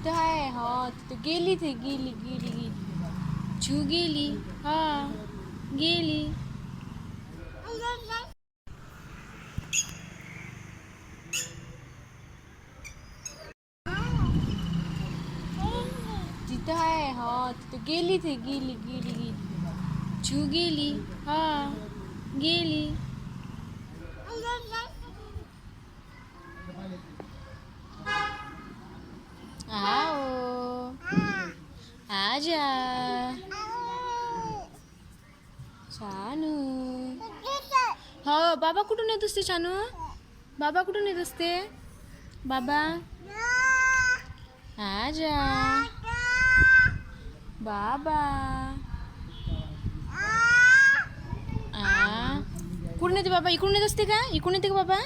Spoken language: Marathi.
तिथं आहे. हा तिथं गेली, ते गेली गेली गेली. छू गेली. हा गेली. तिथं आहे. हा तिथं गेली, ते गेली गेली गेली. छू गेली. हा गेली. आओ आजा छानू. हो बाबा कुठून येत असते छानू? बाबा कुठून येत असते? बाबा आजा बाबा कुठून येते बाबा? इकडून येत असते का? इकडून येते का बाबा?